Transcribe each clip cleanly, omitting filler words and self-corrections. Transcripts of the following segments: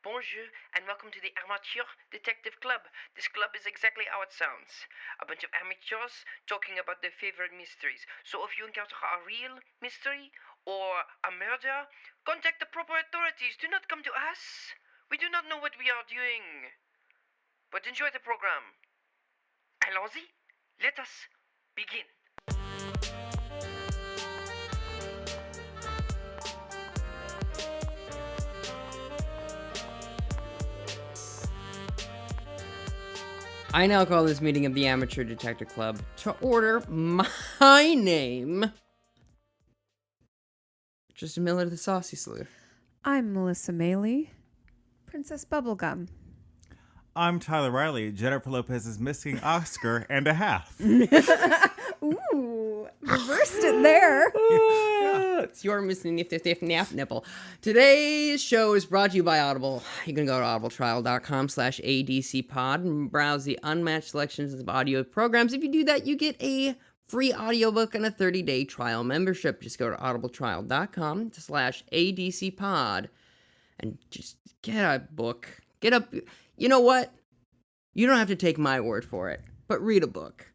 bonjour, and welcome to the Amateur Detective Club. This club is exactly how it sounds. A bunch of amateurs talking about their favorite mysteries. So if you encounter a real mystery or a murder, contact the proper authorities. Do not come to us. We do not know what we are doing. But enjoy the program. Allons-y. Let us begin. I now call this meeting of the Amateur Detective Club to order my name. Tristan Miller, the Saucy Sleuth. I'm Melissa Meli, Princess Bubblegum. I'm Tyler Riley, Jennifer Lopez's missing Oscar and a half. Ooh, reversed it there. It's your missing nap nipple. Today's show is brought to you by Audible. You can go to audibletrial.com/ADCpod and browse the unmatched selections of audio programs. If you do that, you get a free audiobook and a 30-day trial membership. Just go to audibletrial.com/ADCpod and just get a book. You know what? You don't have to take my word for it, but read a book.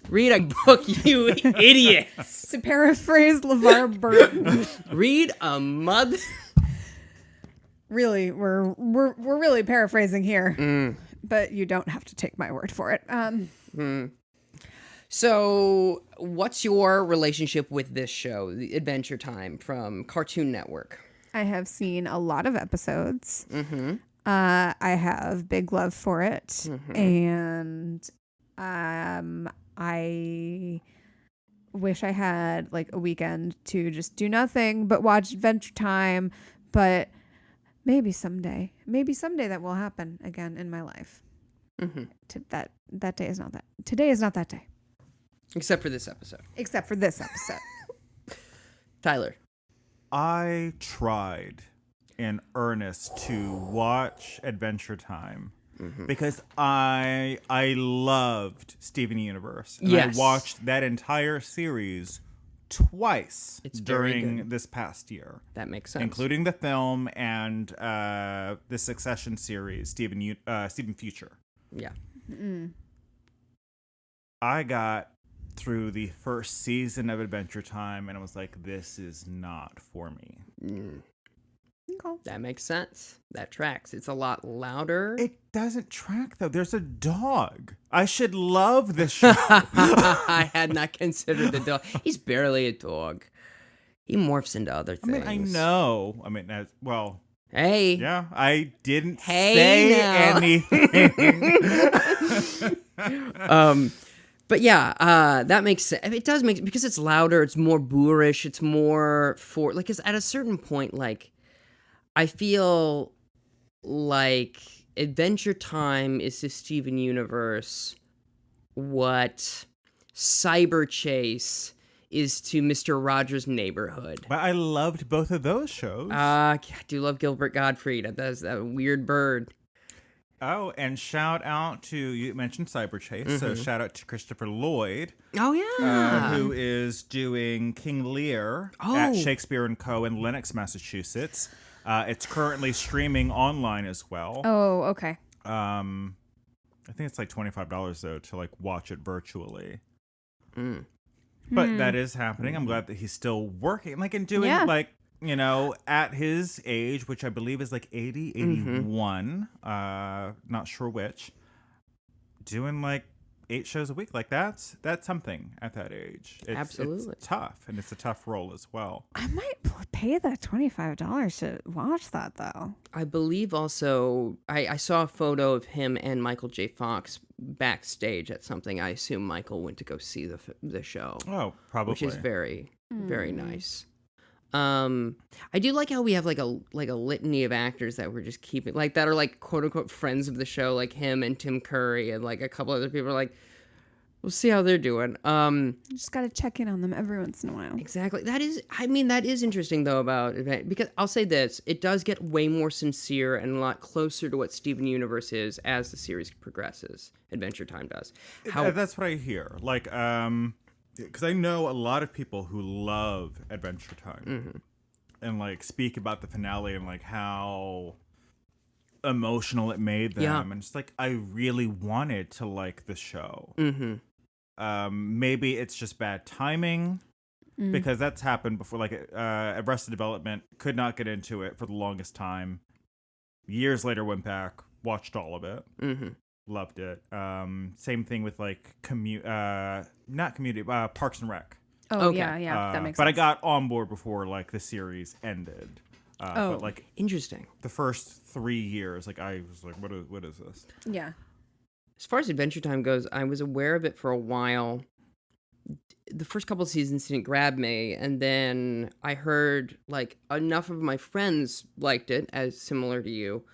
Read a book, you idiots. To paraphrase LeVar Burton. Read a mother. Really, we're really paraphrasing here, but you don't have to take my word for it. So, what's your relationship with this show, the Adventure Time from Cartoon Network? I have seen a lot of episodes. I have big love for it, and I wish I had like a weekend to just do nothing but watch Adventure Time, but maybe someday that will happen again in my life. That day is not that. Today is not that day. Except for this episode. Tyler. I tried in earnest to watch Adventure Time because I loved Steven Universe. And Yes. I watched that entire series twice during this past year. That makes sense. Including the film and the Succession series, Steven Future. Yeah. I got through the first season of Adventure Time and I was like, this is not for me. Okay. That makes sense. That tracks. It's a lot louder. It doesn't track though. There's a dog. I should love this show. I had not considered the dog. He's barely a dog. He morphs into other I things. mean, I know. I mean, well, Hey. yeah, I didn't Hey say now. anything. But yeah, that makes sense. It does make, because it's louder, it's more boorish, it's more for, like, 'cause at a certain point, like, I feel like Adventure Time is to Steven Universe what Cyber Chase is to Mr. Rogers' Neighborhood. But I loved both of those shows. I do love Gilbert Gottfried. That's that weird bird. Oh, and shout out to, you mentioned Cyber Chase, so shout out to Christopher Lloyd. Oh, yeah. Who is doing King Lear Oh. at Shakespeare & Co. in Lenox, Massachusetts. It's currently streaming online as well. Oh, okay. I think it's like $25 though to like watch it virtually. But that is happening. I'm glad that he's still working, like, and doing like, you know, at his age, which I believe is like 80, 81, not sure which, doing like 8 shows a week. Like that's something at that age. Absolutely. It's tough, and it's a tough role as well. I might pay that $25 to watch that though. I believe also, I saw a photo of him and Michael J. Fox backstage at something. I assume Michael went to go see the show. Oh, probably. Which is very, very nice. I do like how we have like a litany of actors that we're just keeping, like, that are like quote unquote friends of the show, like him and Tim Curry and like a couple other people are like, we'll see how they're doing. Just gotta check in on them every once in a while. Exactly. That is interesting though about it, because I'll say this, it does get way more sincere and a lot closer to what Steven Universe is as the series progresses. Adventure Time does. That's what I hear. Like, because I know a lot of people who love Adventure Time. and like speak about the finale and like how emotional it made them. Yeah. And it's like, I really wanted to like the show. Mm-hmm. Maybe it's just bad timing. Because that's happened before, like Arrested Development, could not get into it for the longest time. Years later, went back, watched all of it, loved it. Same thing with like not Community, Parks and Rec. Oh Okay. yeah, that makes But sense. I got on board before like the series ended. But like Interesting. the first 3 years, like I was like, what is this? Yeah. As far as Adventure Time goes, I was aware of it for a while. The first couple of seasons didn't grab me, and then I heard like enough of my friends liked it, as similar to you,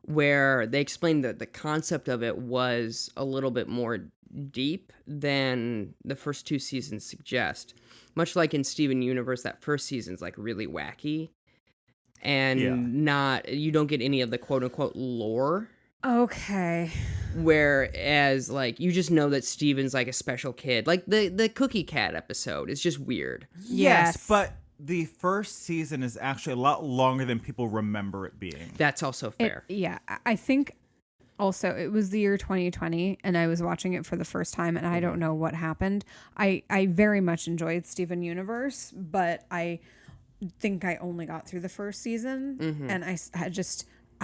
where they explained that the concept of it was a little bit more deep than the first 2 seasons suggest. Much like in Steven Universe, that first season's like really wacky, and you don't get any of the quote unquote lore. Okay. Whereas, like, you just know that Steven's like a special kid. Like the Cookie Cat episode is just weird. Yes. But the first season is actually a lot longer than people remember it being. That's also fair. I think also it was the year 2020 and I was watching it for the first time and I don't know what happened. I very much enjoyed Steven Universe, but I think I only got through the first season and I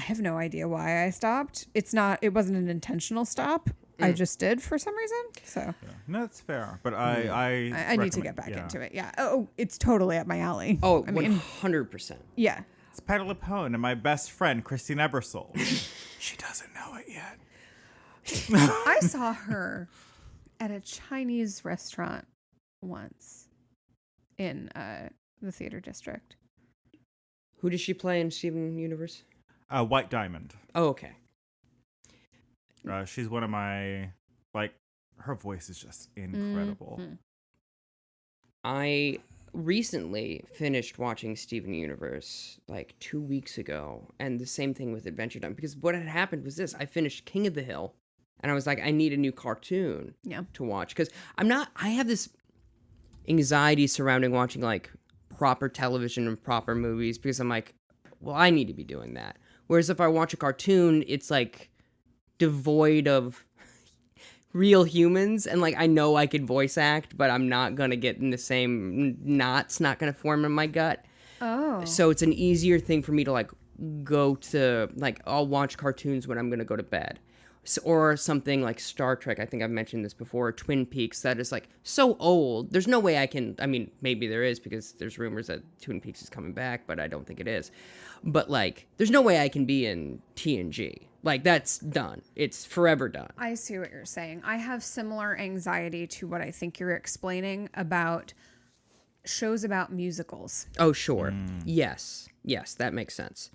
have no idea why I stopped. It wasn't an intentional stop. I just did for some reason. So No, that's fair. But I need to get back into it. Yeah. Oh, it's totally up my alley. Oh, I mean, 100%. yeah. It's Patty LuPone and my best friend, Christine Ebersole. She doesn't know it yet. I saw her at a Chinese restaurant once in the theater district. Who does she play in Steven Universe? White Diamond. Oh, okay. She's one of my, like, her voice is just incredible. I recently finished watching Steven Universe like 2 weeks ago, and the same thing with Adventure Time, because what had happened was this: I finished King of the Hill, and I was like, I need a new cartoon to watch, because I have this anxiety surrounding watching like proper television and proper movies, because I'm like, well, I need to be doing that. Whereas if I watch a cartoon, it's like devoid of real humans, and like I know I could voice act, but I'm not gonna get in the same knots, not gonna form in my gut. Oh. So it's an easier thing for me to like go to, like, I'll watch cartoons when I'm gonna go to bed. Or something like Star Trek, I think I've mentioned this before, Twin Peaks, that is like so old. There's no way I mean, maybe there is, because there's rumors that Twin Peaks is coming back, but I don't think it is. But like, there's no way I can be in TNG. Like, that's done. It's forever done. I see what you're saying. I have similar anxiety to what I think you're explaining about shows about musicals. Oh, sure. Yes, that makes sense.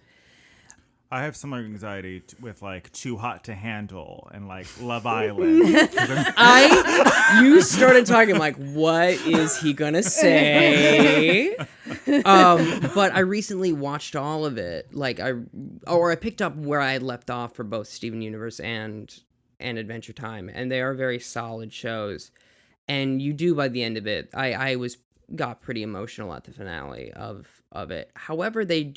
I have similar anxiety with like Too Hot to Handle and like Love Island. You started talking like, what is he gonna say? But I recently watched all of it. Like I picked up where I had left off for both Steven Universe and Adventure Time, and they are very solid shows. And you do, by the end of it, I got pretty emotional at the finale of it. However, they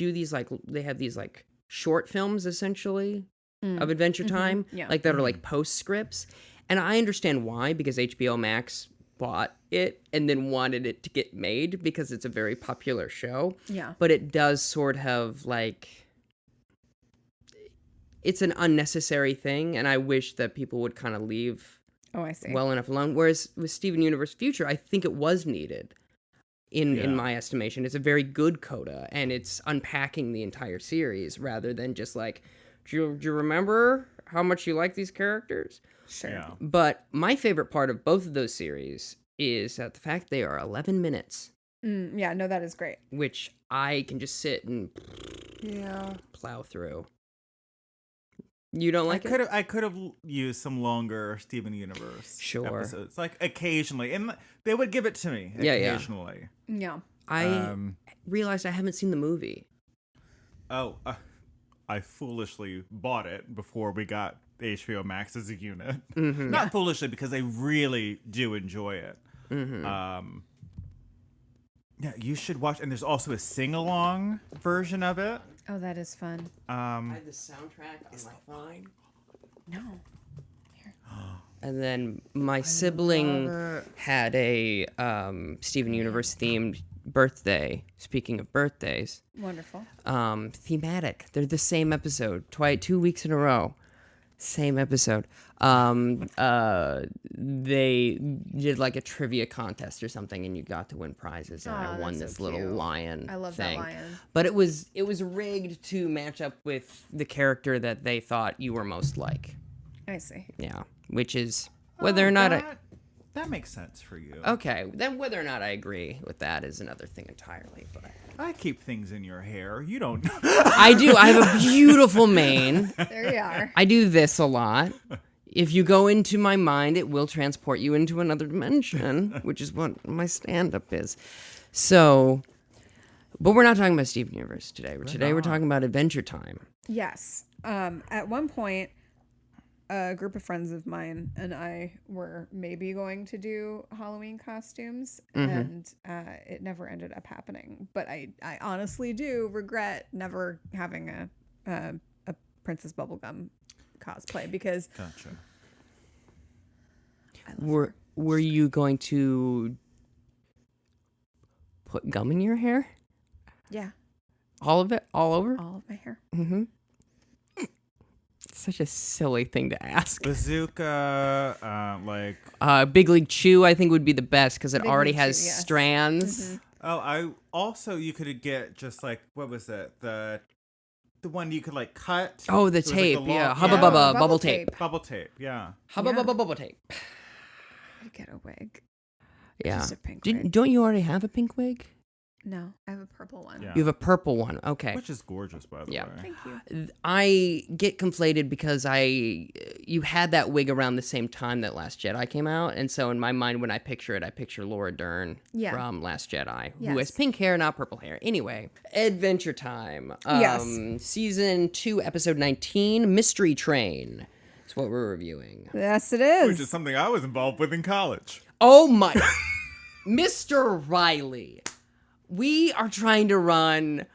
have these short films essentially of Adventure Time, that are like postscripts, and I understand why, because HBO Max bought it and then wanted it to get made because it's a very popular show. Yeah, but it does sort of like, it's an unnecessary thing, and I wish that people would kind of leave well enough alone. Whereas with Steven Universe Future, I think it was needed. In my estimation, it's a very good coda, and it's unpacking the entire series rather than just like, do you remember how much you like these characters? Sure. Yeah. But my favorite part of both of those series is that the fact they are 11 minutes. That is great. Which I can just sit and plow through. You don't like it? I could have used some longer Steven Universe episodes, like occasionally, and they would give it to me occasionally. Yeah. I realized I haven't seen the movie. Oh, I foolishly bought it before we got HBO Max as a unit. Not foolishly, because I really do enjoy it. Yeah, you should watch. And there's also a sing-along version of it. Oh, that is fun. I have the soundtrack on my phone. No. And then my sibling had a Steven Universe themed birthday. Speaking of birthdays, Wonderful. thematic. They're the same episode, 2 weeks in a row. Same episode. They did like a trivia contest or something, and you got to win prizes. And I won that's this so little cute. lion. I love thing. that lion. But it was rigged to match up with the character that they thought you were most like. I see. Yeah, which is whether or not that makes sense for you. okay, then whether or not I agree with that is another thing entirely. But I keep things in your hair. You don't. I do. I have a beautiful mane. There you are. I do this a lot. If you go into my mind, it will transport you into another dimension, which is what my stand-up is. So, but we're not talking about Steven Universe today. Today we're talking about Adventure Time. Yes. At one point, a group of friends of mine and I were maybe going to do Halloween costumes, and it never ended up happening. But I honestly do regret never having a Princess Bubblegum cosplay because Gotcha. I love her. Were you going to put gum in your hair? Yeah, All of it? All over? all of my hair. Such a silly thing to ask. Bazooka, Big League Chew, I think, would be the best because it Big already League has Chew, yes. strands. you could get just like, what was it? The one you could like cut. Oh, the It was, like, tape. the long- Yeah. Hubba Bubba. Bubble tape. Bubble tape, yeah. Hubba Yeah. Bubba Bubble tape. I'd get a wig. Yeah. Just a pink wig. Don't you already have a pink wig? No, I have a purple one. Yeah. You have a purple one. Okay. Which is gorgeous, by the Yeah. way. Thank you. I get conflated because you had that wig around the same time that Last Jedi came out, and so in my mind, when I picture it, I picture Laura Dern Yeah. from Last Jedi, who Yes. has pink hair, not purple hair. Anyway, Adventure Time. Yes. Season 2, episode 19, Mystery Train. That's what we're reviewing. Yes, it is. Which is something I was involved with in college. Oh my, Mr. Riley. We are trying to run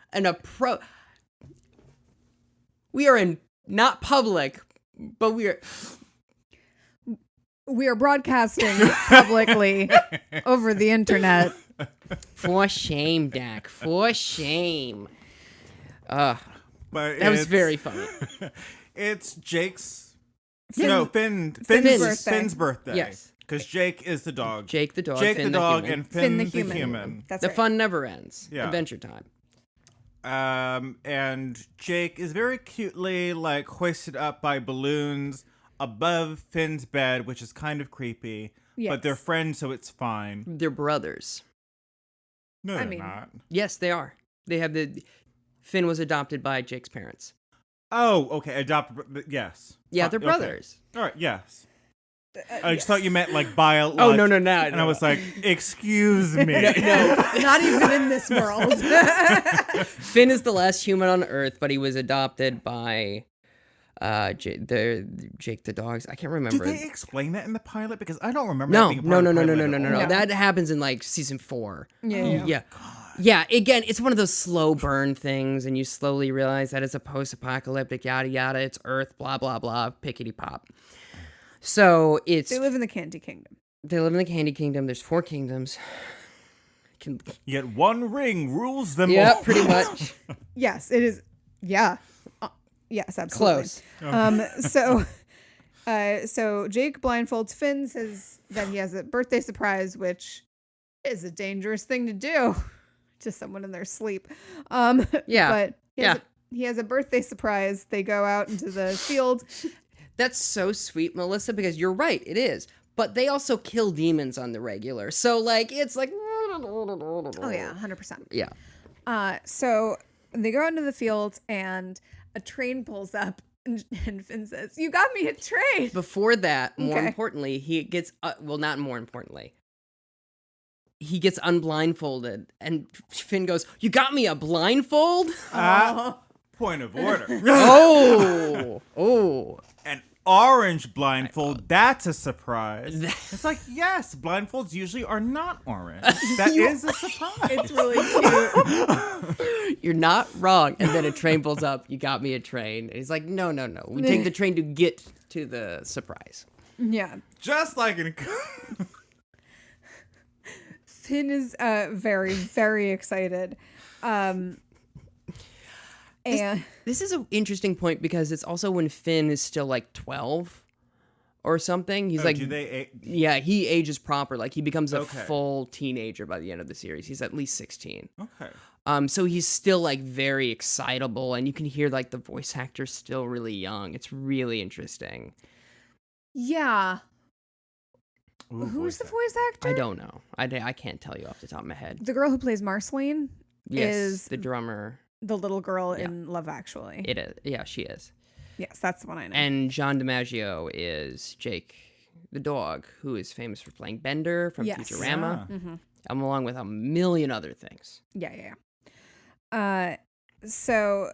we are in not public, but we are broadcasting publicly over the internet. for shame, Dak, for shame. But That was very funny. It's Jake's. Finn's Finn's birthday. Yes. Because Jake is the dog. Jake the dog, Jake Finn the dog, human. and Finn the the human. human. That's The right. fun never ends. Yeah. Adventure Time. And Jake is very cutely like hoisted up by balloons above Finn's bed, which is kind of creepy. Yes. But they're friends, so it's fine. They're brothers. No, I they're mean- not. Yes, they are. They have Finn was adopted by Jake's parents. Oh, okay. Adopted. Yes. Yeah, they're Okay. brothers. All right. Yes. I just thought you meant like biological. Oh, no. And I was like, excuse me. Not even in this world. Finn is the last human on Earth, but he was adopted by Jake the dogs. I can't remember. Did they explain that in the pilot? Because I don't remember. No. that being a part of the pilot at all. That happens in like season 4. Yeah. Yeah. Again, it's one of those slow burn things, and you slowly realize that it's a post-apocalyptic yada yada. It's Earth, blah blah blah, pickety pop. So it's They live in the Candy Kingdom. they live in the Candy Kingdom. There's 4 kingdoms. Yet one ring rules them Yeah, all. pretty much. Yes, it is. Yeah. Yes, absolutely. Close. So Jake blindfolds Finn, says that he has a birthday surprise, which is a dangerous thing to do to someone in their sleep. Yeah. But Yeah. he has a birthday surprise. They go out into the field. That's so sweet, Melissa, because you're right, it is. But they also kill demons on the regular. So, like, it's like... Oh, yeah, 100%. Yeah. So they go out into the field and a train pulls up and Finn says, "You got me a train." Before that, more Okay. importantly, he gets... not more importantly. He gets unblindfolded, and Finn goes, "You got me a blindfold?" Point of order. Oh! And orange blindfold. That's a surprise. It's like, yes, blindfolds usually are not orange. That is a surprise. It's really cute. You're not wrong. And then a train pulls up. You got me a train. And he's like, no. We take the train to get to the surprise. Yeah. Just like in... Finn is very, very excited. And This is an interesting point because it's also when Finn is still like 12 or something. He's like, yeah, he ages proper. Like he becomes a full teenager by the end of the series. He's at least 16. Okay. So he's still like very excitable, and you can hear like the voice actor's still really young. It's really interesting. yeah. Ooh, Who's the voice actor? I don't know. I can't tell you off the top of my head. The girl who plays Marceline Yes, is the drummer. the little girl in Love Actually. It is. Yeah, she is. Yes, that's the one I know. And John DiMaggio is Jake, the dog, who is famous for playing Bender from Futurama, along with a million other things. Yeah. So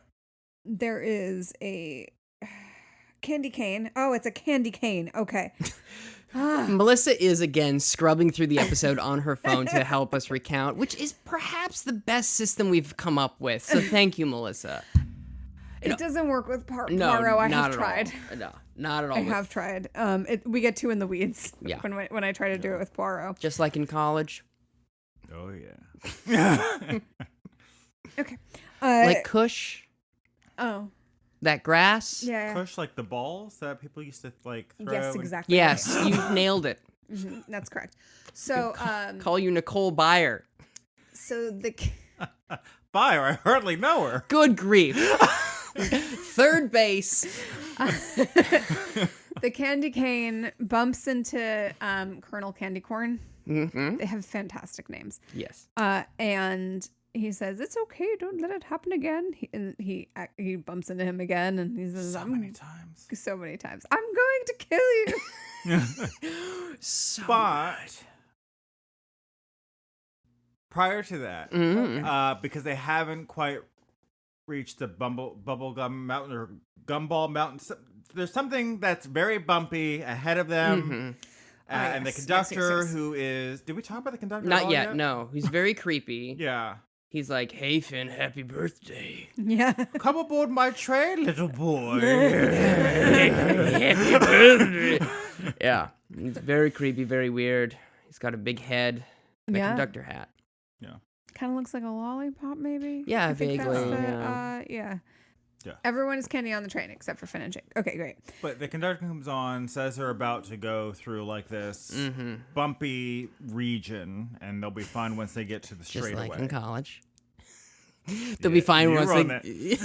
there is a candy cane. Oh, it's a candy cane. Okay. Melissa is again scrubbing through the episode on her phone to help us recount, which is perhaps the best system we've come up with. So thank you, Melissa. It doesn't work with No, Poirot. I not have at tried. all. No, not at all. I have tried. We get too in the weeds. Yeah. When I try to do it with Poirot. Just like in college. Oh, yeah. Okay. Like Kush, Oh. that grass. Yeah. Push like the balls that people used to like throw. Yes, exactly. Yes, you nailed it. That's correct. So Call you Nicole Byer. so the Bye, or I hardly know her. Good grief. Third base. the candy cane bumps into Colonel Candy Corn. Mm-hmm. They have fantastic names. Yes. And he says, "It's okay. Don't let it happen again." He bumps into him again, and he says, So many times. so many times. I'm going to kill you." But prior to that, because they haven't quite reached the bubblegum mountain or gumball mountain, there's something that's very bumpy ahead of them. And the conductor, who is... Did we talk about the conductor? Not yet, no. He's very creepy. Yeah. He's like, "Hey, Finn, happy birthday." Yeah. Come aboard my train, little boy. Happy birthday. Yeah. He's very creepy, very weird. He's got a big head and a conductor hat. Yeah. Kind of looks like a lollipop, maybe. Yeah, I think vaguely. that's yeah. Everyone is candy on the train except for Finn and Jake. Okay, great. But the conductor comes on, says they're about to go through like this bumpy region, and they'll be fine once they get to the Just straightaway. like in college. They'll be fine once they...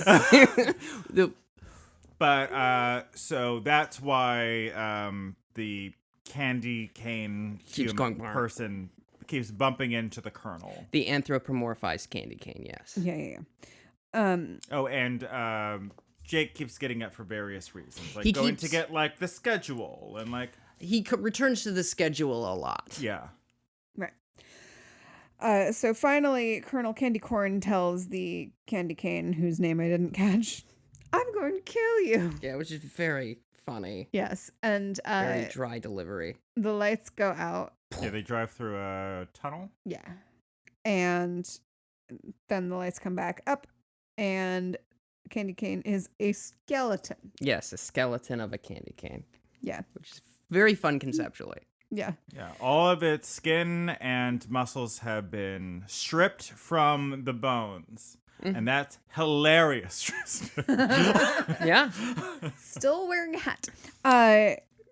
But so that's why the candy cane Keeps going person keeps bumping into the Colonel. The anthropomorphized candy cane, yes. Yeah. Oh, and Jake keeps getting up for various reasons, like to get like the schedule and like he returns to the schedule a lot. Yeah. Right. So finally, Colonel Candy Corn tells the candy cane, whose name I didn't catch, "I'm going to kill you." Yeah, which is very funny. Yes, and Very dry delivery. the lights go out. Yeah, they drive through a tunnel. Yeah, and then the lights come back up, and candy cane is a skeleton. Yes, a skeleton of a candy cane. Yeah. Which is very fun conceptually. Yeah. Yeah, all of its skin and muscles have been stripped from the bones. And that's hilarious, Tristan. Yeah. Still wearing a hat.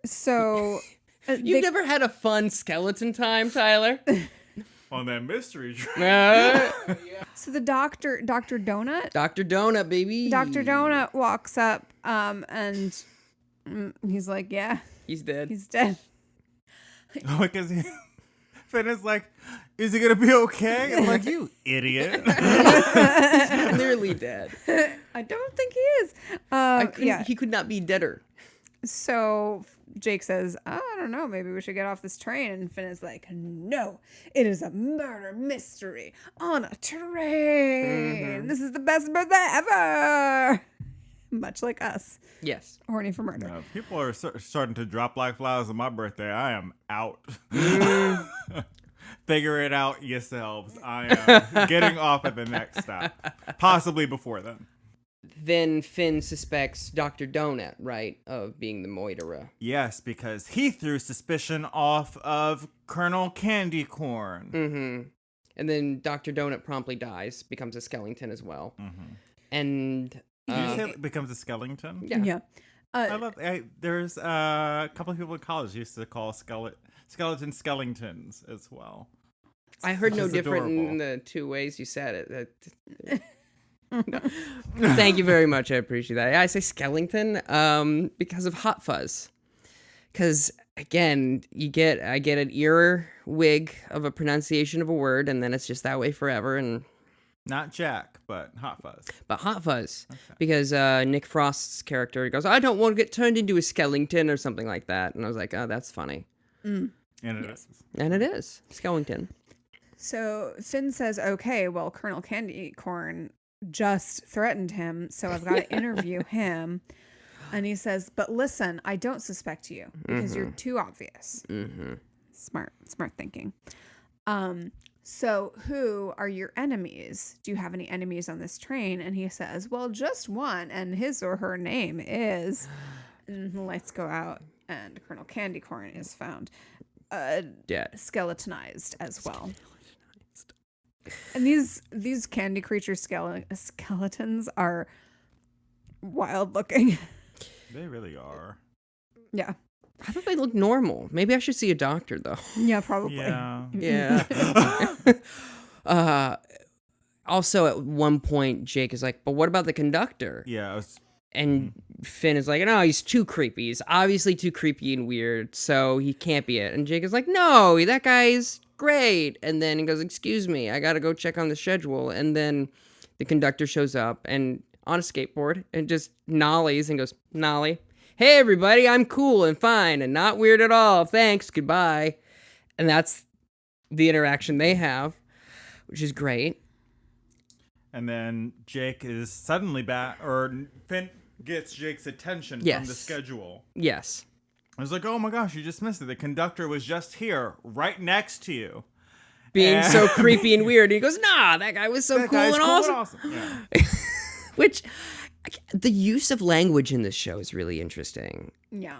So You've never had a fun skeleton time, Tyler? On that mystery train. So the Dr. Donut. Dr. Donut, baby. Dr. Donut walks up, and he's like, "Yeah, He's dead. he's dead." Oh, because Finn is like, "Is he gonna be okay?" I'm like, "You idiot." Clearly dead. I don't think he is. He could not be deader. So Jake says, "I don't know, maybe we should get off this train." And Finn is like, "No, it is a murder mystery on a train. This is the best birthday ever." much like us. Yes. Horny for murder. People are starting to drop like flies on my birthday. I am out. Figure it out yourselves. I am getting off at the next stop. Possibly before then. Then Finn suspects Dr. Donut, right, of being the Moiterer. Yes, because he threw suspicion off of Colonel Candy Corn. Mm-hmm. And then Dr. Donut promptly dies, becomes a skeleton as well. Mm-hmm. And... Did you say it becomes a skeleton? Yeah. I love. There's a couple of people in college used to call skeletons skeletons as well. I heard no different adorable. in the two ways you said it. No. Thank you very much. I appreciate that. I say skeleton because of Hot Fuzz. Because again, I get an ear wig of a pronunciation of a word, and then it's just that way forever. And Not Jack, but Hot Fuzz. But Hot Fuzz, because Nick Frost's character goes, I don't want to get turned into a skeleton or something like that. And I was like, oh, that's funny. And it is. And it is. Skellington. So Finn says, okay, well, Colonel Candy Corn just threatened him, so I've got to interview him. And he says, but listen, I don't suspect you because you're too obvious. Mm-hmm. Smart thinking. So who are your enemies? Do you have any enemies on this train? And he says, well, just one, and his or her name is... And the lights go out, and Colonel Candy Corn is found Dead. skeletonized as well. And these candy creature skeletons are wild looking. They really are. Yeah. I thought they looked normal. Maybe I should see a doctor, though. Yeah, probably. Yeah. Yeah. Also, at one point, Jake is like, but what about the conductor? Yeah. And Finn is like, no, he's too creepy. He's obviously too creepy and weird, so he can't be it. And Jake is like, no, that guy's great. And then he goes, excuse me, I gotta go check on the schedule. And then the conductor shows up and on a skateboard and just nollies and goes, nollie. Hey, everybody, I'm cool and fine and not weird at all. Thanks, goodbye. And that's the interaction they have, which is great. And then Jake is suddenly back, or Finn gets Jake's attention Yes. from the schedule. Yes. I was like, oh my gosh, you just missed it. The conductor was just here, right next to you. Being so creepy and weird. And he goes, nah, that guy was so That cool guy's and awesome. Yeah. Which, the use of language in this show is really interesting. Yeah.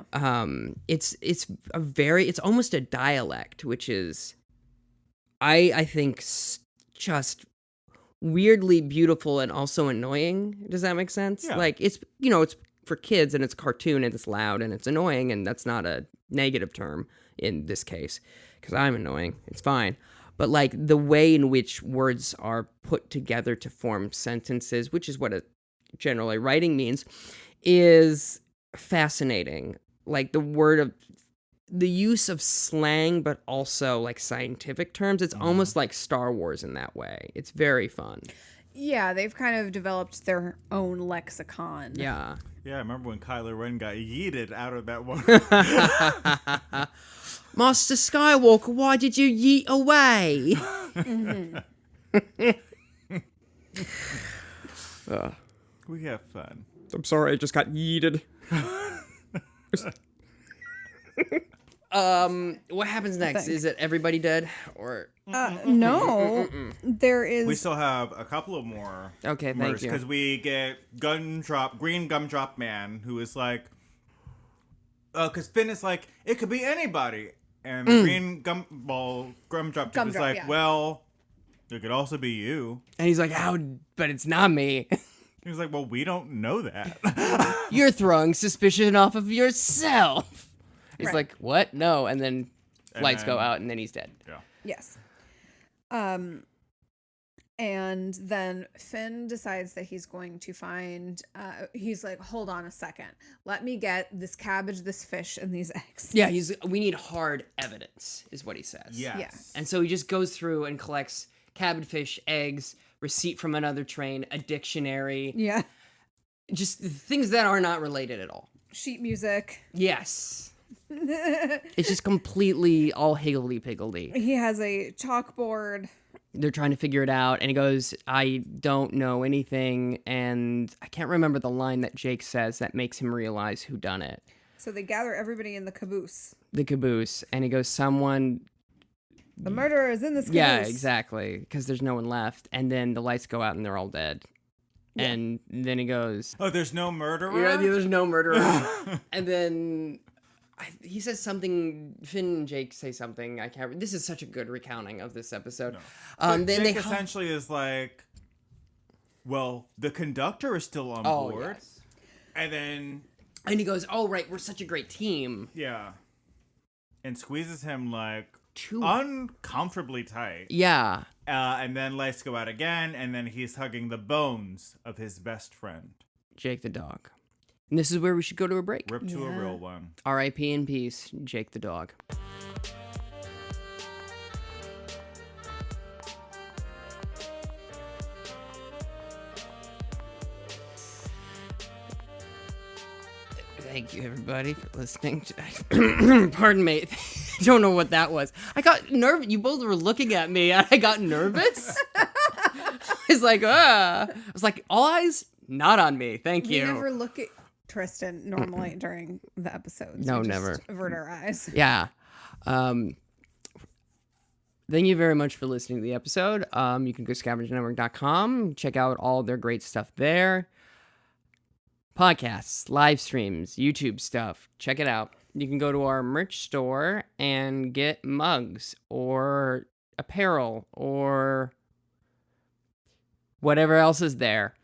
It's almost a dialect, which is, I think, just weirdly beautiful and also annoying. Does that make sense? Yeah. Like, it's for kids and it's cartoon and it's loud and it's annoying, and that's not a negative term in this case because I'm annoying. It's fine. But like the way in which words are put together to form sentences, which is what generally writing means, is fascinating. Like the use of slang, but also like scientific terms. It's almost like Star Wars in that way. It's very fun. Yeah, they've kind of developed their own lexicon. Yeah. Yeah, I remember when Kylo Ren got yeeted out of that one. Master Skywalker, why did you yeet away? We have fun. I'm sorry, I just got yeeted. What happens next? Is it everybody dead or? No, there is. We still have a couple of more. Okay, thank you. Because we get Green Gumdrop Man, who is like, because Finn is like, it could be anybody, and Green Gumdrop is like, yeah. well, it could also be you. And he's like, how? But it's not me. He's like, well, we don't know that. You're throwing suspicion off of yourself. He's Right. like, what? No. And then lights go then- out, and then he's dead. Yeah. Yes. And then Finn decides that he's going to find, he's like, hold on a second. Let me get this cabbage, this fish, and these eggs. Yeah, we need hard evidence, is what he says. Yes. Yeah. And so he just goes through and collects cabbage fish, eggs, receipt from another train, a dictionary, Yeah. just things that are not related at all. Sheet music. Yes. It's just completely all higgledy-piggledy. He has a chalkboard they're trying to figure it out, and he goes, I don't know anything, and I can't remember the line that Jake says that makes him realize who done it. So they gather everybody in the caboose. The caboose, and he goes, someone... The murderer is in this caboose. Yeah, exactly, because there's no one left, and then the lights go out and they're all dead. Yeah. And then he goes... Oh, there's no murderer? Yeah, there's no murderer. And then he says something, Finn and Jake say something, I can't... This is such a good recounting of this episode. No. Then Jake they essentially is like, well, the conductor is still on board. Yes. And then... And he goes, oh, right, we're such a great team. Yeah. And squeezes him, like, uncomfortably tight. Yeah. And then lights go out again, and then he's hugging the bones of his best friend. Jake the dog. And this is where we should go to a break. Rip to a real one. R.I.P. in peace, Jake the dog. Thank you, everybody, for listening. Pardon me. I don't know what that was. I got nervous. You both were looking at me, and I got nervous. I was like, I was like, all eyes not on me. Thank you. We never look at Tristan normally during the episodes. No, we just never. avert our eyes. Yeah. Thank you very much for listening to the episode. You can go to scavengernetwork.com, check out all their great stuff there. Podcasts, live streams, YouTube stuff. Check it out. You can go to our merch store and get mugs or apparel or whatever else is there.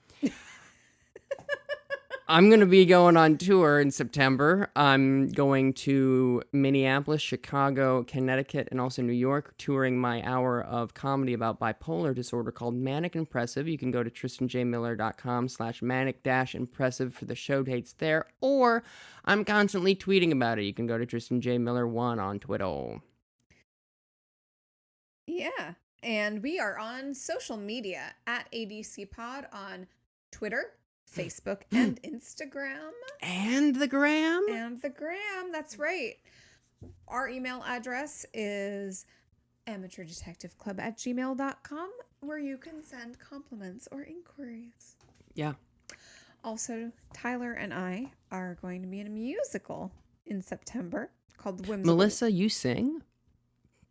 I'm going to be going on tour in September. I'm going to Minneapolis, Chicago, Connecticut, and also New York, touring my hour of comedy about bipolar disorder called Manic Impressive. You can go to tristanjmiller.com/manic-impressive for the show dates there, or I'm constantly tweeting about it. You can go to tristanjmiller1 on Twitter. Yeah, and we are on social media at ADC Pod on Twitter, Facebook, and Instagram. And the gram? And the gram, that's right. Our email address is amateurdetectiveclub@gmail.com, where you can send compliments or inquiries. Yeah. Also, Tyler and I are going to be in a musical in September called The Whimsical. Melissa, you sing?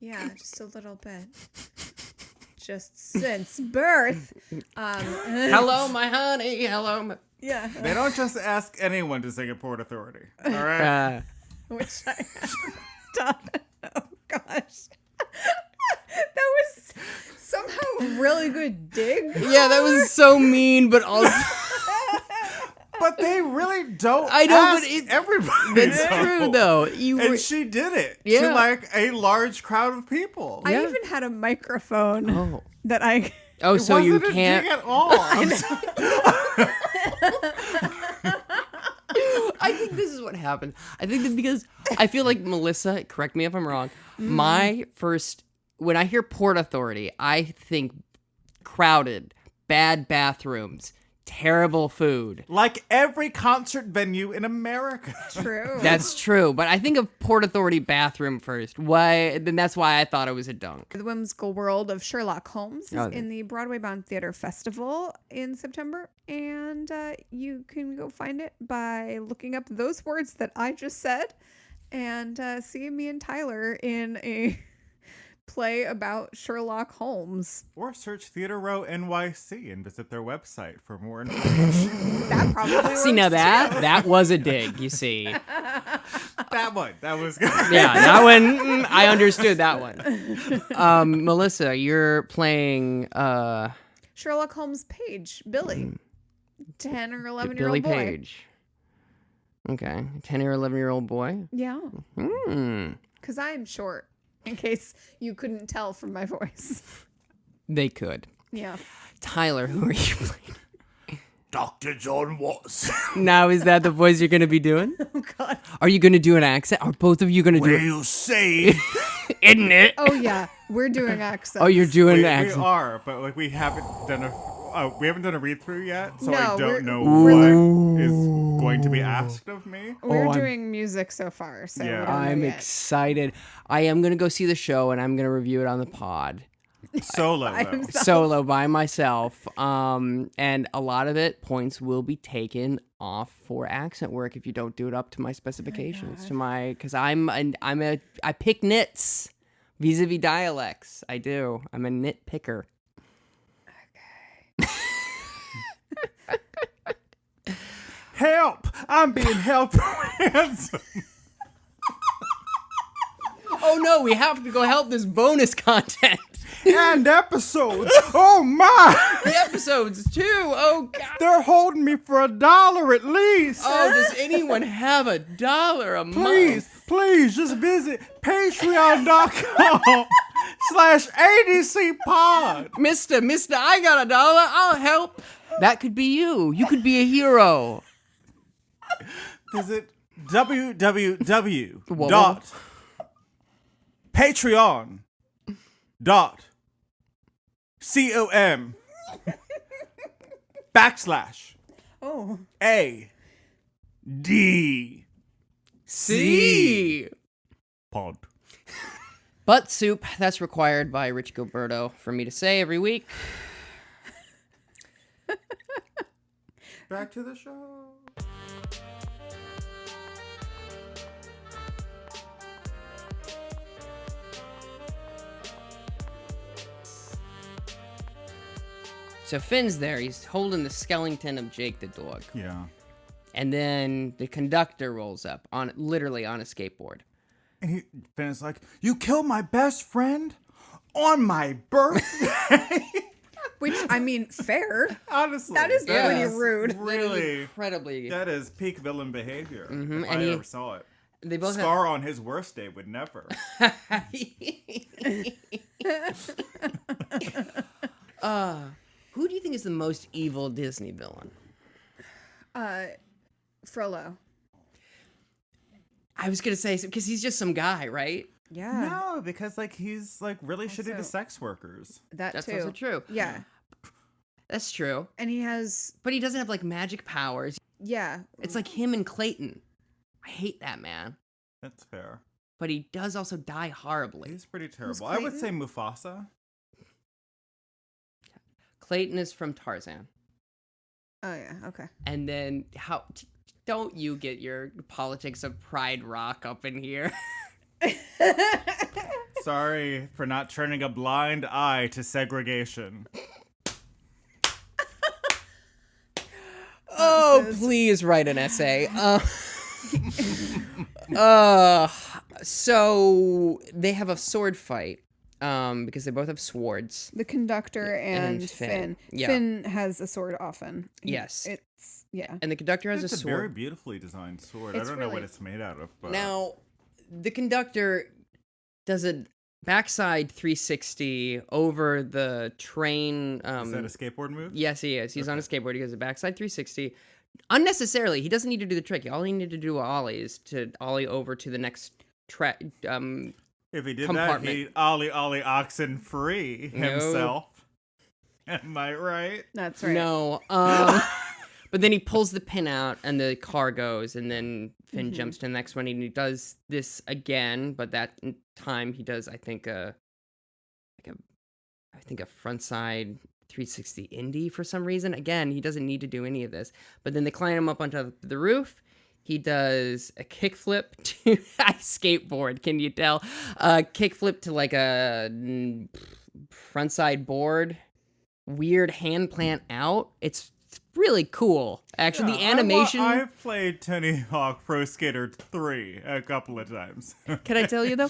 Yeah, just a little bit. Just since birth. Hello, my honey. Hello. Yeah. They don't just ask anyone to sing at Port Authority. All right? Which I have done. Oh, gosh. That was somehow a really good dig. Yeah, that was so mean, but also... But they really don't I know, ask but everybody. That's true, though. And she did it Yeah. to, like, a large crowd of people. I even had a microphone that I... Oh, so you wasn't a can't... dig at all. I think this is what happened. I think that because I feel like Melissa, correct me if I'm wrong, my first... When I hear Port Authority, I think crowded, bad bathrooms, terrible food. Like every concert venue in America. True. That's true, but I think of Port Authority bathroom first. Why? Then that's why I thought it was a dunk. The Whimsical World of Sherlock Holmes is in the Broadway Bound Theater Festival in September, and you can go find it by looking up those words that I just said and seeing me and Tyler in a play about Sherlock Holmes. Or search Theater Row NYC and visit their website for more information. That probably See, now that was a dig, you see. That was good. Yeah, that one, I understood that one. Melissa, you're playing... Sherlock Holmes Page, Billy. 10 or 11-year-old Billy boy. Page. Okay, 10 or 11-year-old boy? Yeah. Because I am short, in case you couldn't tell from my voice. They could. Yeah. Tyler, who are you playing? Dr. John Watson. Now, is that the voice you're going to be doing? Oh, God. Are you going to do an accent? Are both of you going to do it? You say? Isn't it? Oh, yeah. We're doing accents. Oh, you're doing We an accent. are, but like we haven't done a read through yet, so No, I we're- don't know what is going to be asked of me. We're I'm- doing music so far, so Yeah. we don't know I'm yet. excited. I am going to go see the show, and I'm going to review it on the pod. Solo, by though. himself. Solo by myself. And a lot of it, points will be taken off for accent work if you don't do it up to my specifications. Because I pick nits vis-a-vis dialects. I do. I'm a nitpicker. Help! I'm being held for ransom. Oh no, we have to go help this bonus content. And episodes. Oh my! The episodes too. Oh god. They're holding me for $1 at least. Oh, does anyone have $1 a month? Please, just visit patreon.com/ADCpod. Mister, I got $1. I'll help. That could be you. You could be a hero. Visit Whoa. patreon.com/A D See. pod. Butt soup, that's required by Rich Gilberto for me to say every week. Back to the show. So Finn's there. He's holding the skeleton of Jake the dog. Yeah. And then the conductor rolls up, literally on a skateboard. And Finn's like, "You killed my best friend on my birthday?" Which, I mean, fair. Honestly. That is Yeah. really rude. Really. Incredibly. That is peak villain behavior. Mhm, If and I he- ever saw it. They both Scar on his worst day would never. Who do you think is the most evil Disney villain? Frollo. I was gonna say because he's just some guy, right? Yeah. No, because he's really shitty to Also- sex workers. That's too. also true. Yeah. That's true. And he has, But he doesn't have magic powers. yeah. It's like him and Clayton. I hate that man. That's fair. But he does also die horribly. He's pretty terrible. I would say Clayton? Mufasa. Clayton is from Tarzan. Oh, yeah. Okay. And then don't you get your politics of Pride Rock up in here? Sorry for not turning a blind eye to segregation. Oh, please write an essay. So they have a sword fight because they both have swords. The conductor and Finn. Finn. Yeah. Finn has a sword often. Yes. It's, yeah. And the conductor has It's a a sword. very beautifully designed sword. I It's don't know what really- it's made out of. But Now, the conductor does a backside 360 over the train. is that a skateboard move? Yes, he is. He's on a skateboard. He does a backside 360. Unnecessarily, he doesn't need to do the trick. All he needed to do ollie is to ollie over to the next track. If he did that, Compartment. he'd ollie oxen free No. himself. Am I right? That's right. No. But then he pulls the pin out and the car goes, and then Finn jumps to the next one, and he does this again, but that time he does, I think, a frontside 360 indie for some reason. Again, he doesn't need to do any of this. But then they climb him up onto the roof. He does a kickflip to I skateboard, can you tell? Kickflip to a frontside board. Weird hand plant out. It's really cool. Actually, the animation. I've played Tony Hawk Pro Skater 3 a couple of times. Can I tell you though?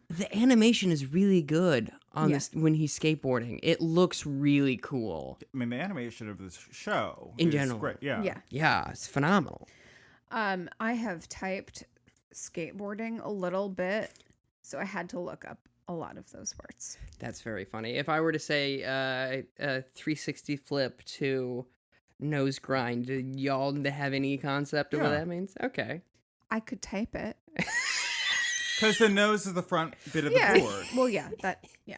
The animation is really good on this when he's skateboarding. It looks really cool. I mean, the animation of this show In is general. great. Yeah. Yeah. Yeah, it's phenomenal. I have typed skateboarding a little bit, so I had to look up a lot of those words. That's very funny. If I were to say a 360 flip to nose grind, do y'all have any concept of what Yeah. that means? Okay. I could type it. Because the nose is the front bit of Yeah. the board. Well, yeah. Yeah.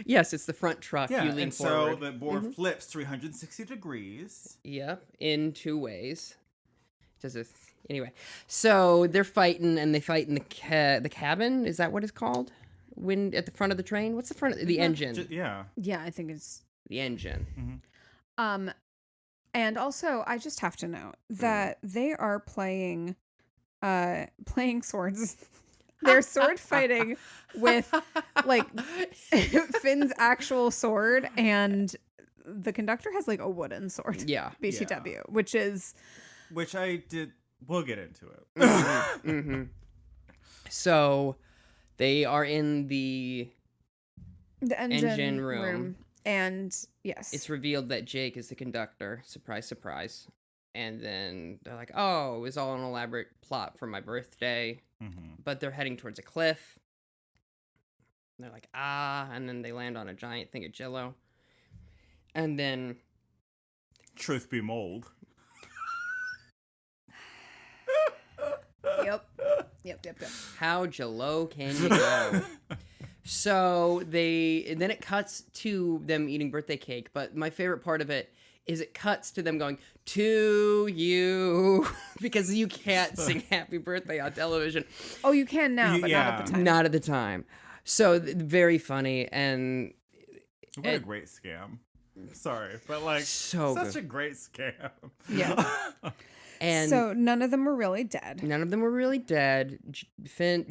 Yes, it's the front truck. Yeah, You lean and forward. so the board flips 360 degrees. Yep, in 2 ways. Anyway, so they're fighting, and they fight in the cabin. Is that what it's called? wind at the front of the train? What's the front of the engine? Yeah. Yeah, I think it's The engine. Mm-hmm. And also I just have to note that they are playing swords. They're sword fighting with like Finn's actual sword, and the conductor has like a wooden sword. Yeah. BTW, which I did. We'll get into it. Mm-hmm. So they are in the engine room. And yes, It's revealed that Jake is the conductor. Surprise, surprise. And then they're like, oh, it was all an elaborate plot for my birthday. But they're heading towards a cliff. And they're like, and then they land on a giant thing of Jell-O. And then... Truth be mold. Yep. How Jell-O can you go? So and then it cuts to them eating birthday cake. But my favorite part of it is it cuts to them going, to you, because you can't sing happy birthday on television. Oh, you can now, but not at the time. Not at the time. So very funny. And what a great scam. Sorry, but like such a great scam. Yeah. And so none of them were really dead.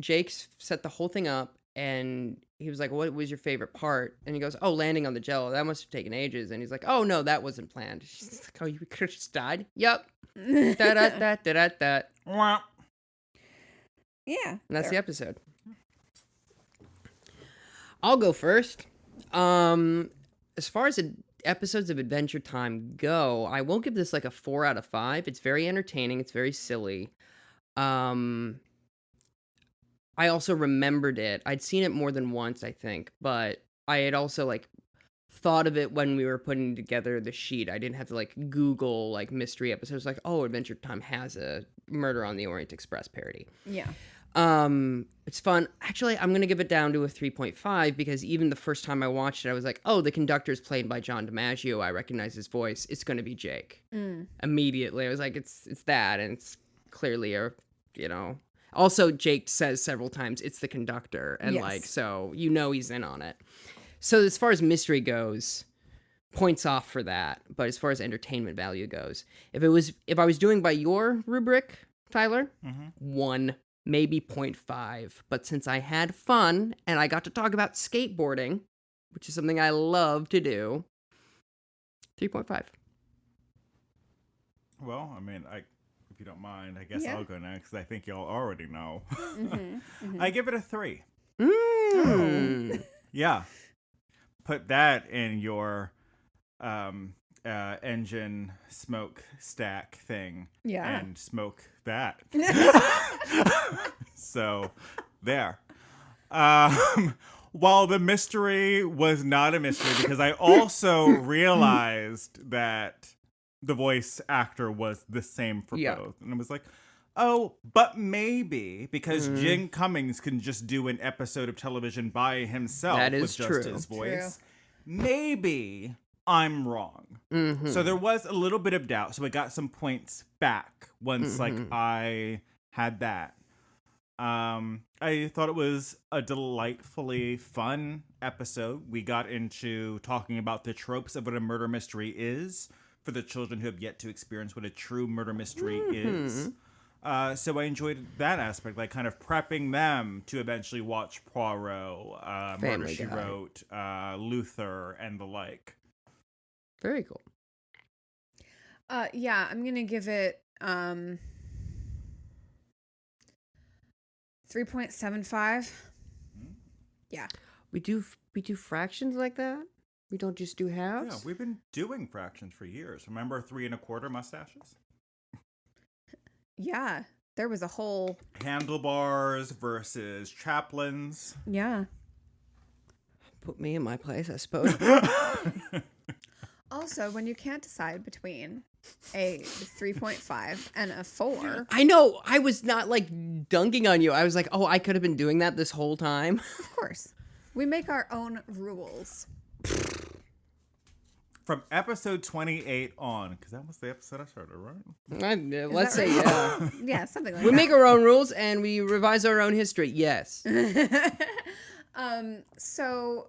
Jake set the whole thing up, and he was like, what was your favorite part? And he goes, oh, landing on the Jell-O. That must have taken ages. And he's like, oh, no, that wasn't planned. She's like, oh, you could have just died? Yep. Da-da-da-da-da-da. Yeah. And that's the episode. I'll go first. As far as episodes of Adventure Time go, I will give this like a 4 out of 5. It's very entertaining. It's very silly. I also remembered it. I'd seen it more than once, I think, but I had also like thought of it when we were putting together the sheet. I didn't have to like Google like mystery episodes like, oh, Adventure Time has a Murder on the Orient Express parody. Yeah. It's fun. Actually, I'm going to give it down to a 3.5 because even the first time I watched it, I was like, oh, the conductor's played by John DiMaggio. I recognize his voice. It's going to be Jake. Immediately. I was like, it's that. And it's clearly also Jake says several times it's the conductor. And so he's in on it. So as far as mystery goes, points off for that. But as far as entertainment value goes, if I was doing by your rubric, Tyler, 1, maybe 0.5. But since I had fun and I got to talk about skateboarding, which is something I love to do, 3.5. Well, I mean, if you don't mind, I guess I'll go next. I think y'all already know. I give it a 3. Yeah. Put that in your engine smoke stack thing. Yeah. And smoke that. So, there. While the mystery was not a mystery, because I also realized that the voice actor was the same for both. And I was like, oh, but maybe because Jim Cummings can just do an episode of television by himself with just his voice. Maybe I'm wrong. So there was a little bit of doubt. So I got some points back once I had that. I thought it was a delightfully fun episode. We got into talking about the tropes of what a murder mystery is for the children who have yet to experience what a true murder mystery is. So I enjoyed that aspect, like kind of prepping them to eventually watch Poirot, Murder, She Wrote, Luther, and the like. Very cool. Yeah, I'm gonna give it 3.75. Yeah. We do fractions like that? We don't just do halves? Yeah, we've been doing fractions for years. Remember 3 1/4 mustaches? Yeah, there was a whole... Handlebars versus chaplains. Yeah. Put me in my place, I suppose. Also, when you can't decide between a 3.5 and a 4... I know, I was not like dunking on you. I was like, oh, I could have been doing that this whole time. Of course. We make our own rules. From episode 28 on, because that was the episode I started, right? Let's say, yeah. Yeah, something like we that. make our own rules and we revise our own history, yes. So,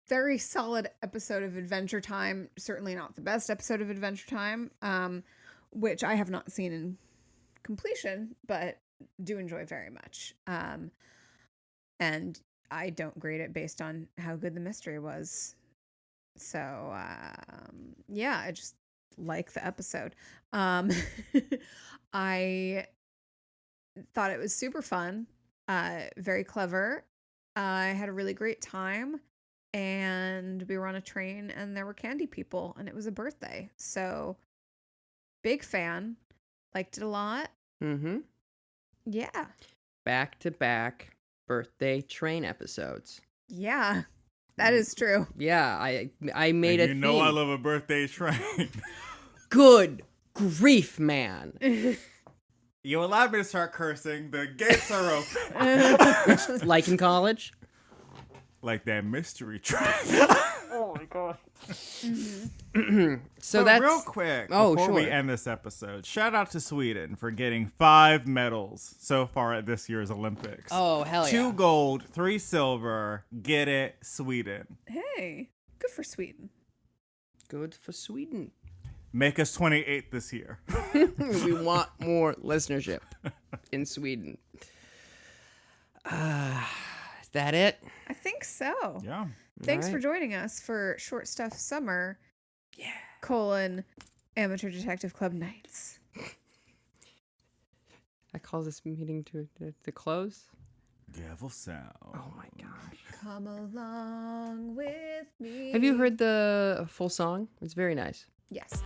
very solid episode of Adventure Time. Certainly not the best episode of Adventure Time, which I have not seen in completion, but do enjoy very much. And I don't grade it based on how good the mystery was. So, yeah, I just like the episode. I thought it was super fun, very clever. I had a really great time, and we were on a train, and there were candy people, and it was a birthday. So, big fan. Liked it a lot. Mm-hmm. Yeah. Back-to-back birthday train episodes. Yeah. That is true. Yeah, I made it. You know I love a birthday train. Good grief, man. You allowed me to start cursing. The gates are open. Like in college? Like that mystery train. Oh my god. So that's real quick, before before we end this episode, shout out to Sweden for getting 5 medals so far at this year's Olympics. Oh, hell yeah. 2 gold, 3 silver. Get it, Sweden. Hey, good for Sweden. Good for Sweden. Make us 28th this year. We want more listenership in Sweden. Is that it? I think so. Yeah. Thanks for joining us for Short Stuff Summer. Yeah. Amateur Detective Club Nights. I call this meeting to close. Gavel sound. Oh my gosh. Come along with me. Have you heard the full song? It's very nice. Yes.